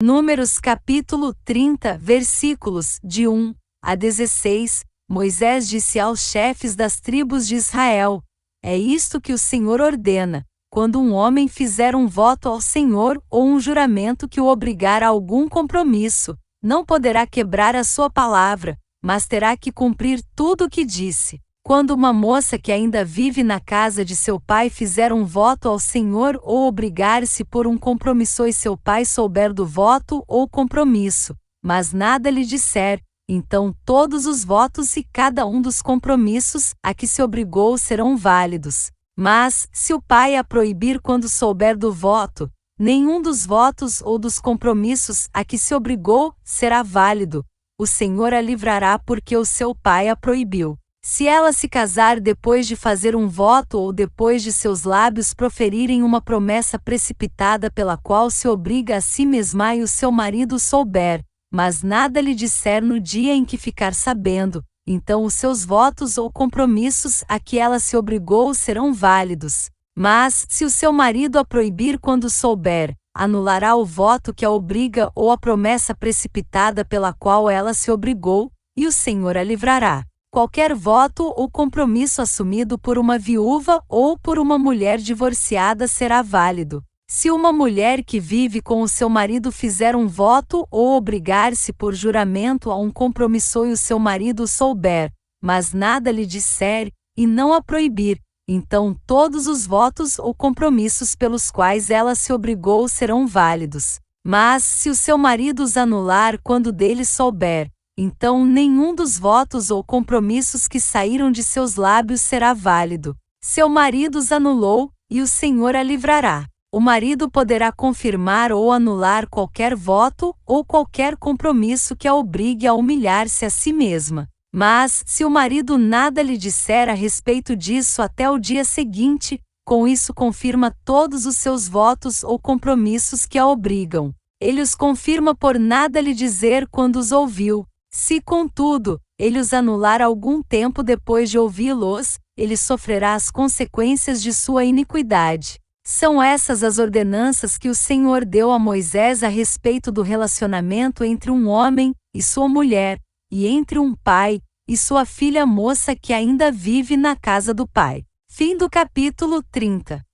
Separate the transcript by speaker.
Speaker 1: Números capítulo 30, versículos de 1 a 16. Moisés disse aos chefes das tribos de Israel: É isto que o Senhor ordena: quando um homem fizer um voto ao Senhor ou um juramento que o obrigar a algum compromisso, não poderá quebrar a sua palavra, mas terá que cumprir tudo o que disse. Quando uma moça que ainda vive na casa de seu pai fizer um voto ao Senhor ou obrigar-se por um compromisso e seu pai souber do voto ou compromisso, mas nada lhe disser, então todos os votos e cada um dos compromissos a que se obrigou serão válidos. Mas, se o pai a proibir quando souber do voto, nenhum dos votos ou dos compromissos a que se obrigou será válido. O Senhor a livrará porque o seu pai a proibiu. Se ela se casar depois de fazer um voto ou depois de seus lábios proferirem uma promessa precipitada pela qual se obriga a si mesma e o seu marido souber, mas nada lhe disser no dia em que ficar sabendo, então os seus votos ou compromissos a que ela se obrigou serão válidos. Mas, se o seu marido a proibir quando souber, anulará o voto que a obriga ou a promessa precipitada pela qual ela se obrigou, e o Senhor a livrará. Qualquer voto ou compromisso assumido por uma viúva ou por uma mulher divorciada será válido. Se uma mulher que vive com o seu marido fizer um voto ou obrigar-se por juramento a um compromisso e o seu marido souber, mas nada lhe disser, e não a proibir, então todos os votos ou compromissos pelos quais ela se obrigou serão válidos. Mas, se o seu marido os anular quando dele souber, então nenhum dos votos ou compromissos que saíram de seus lábios será válido. Seu marido os anulou, e o Senhor a livrará. O marido poderá confirmar ou anular qualquer voto ou qualquer compromisso que a obrigue a humilhar-se a si mesma. Mas, se o marido nada lhe disser a respeito disso até o dia seguinte, com isso confirma todos os seus votos ou compromissos que a obrigam. Ele os confirma por nada lhe dizer quando os ouviu. Se, contudo, ele os anular algum tempo depois de ouvi-los, ele sofrerá as consequências de sua iniquidade. São essas as ordenanças que o Senhor deu a Moisés a respeito do relacionamento entre um homem e sua mulher, e entre um pai e sua filha moça que ainda vive na casa do pai. Fim do capítulo 30.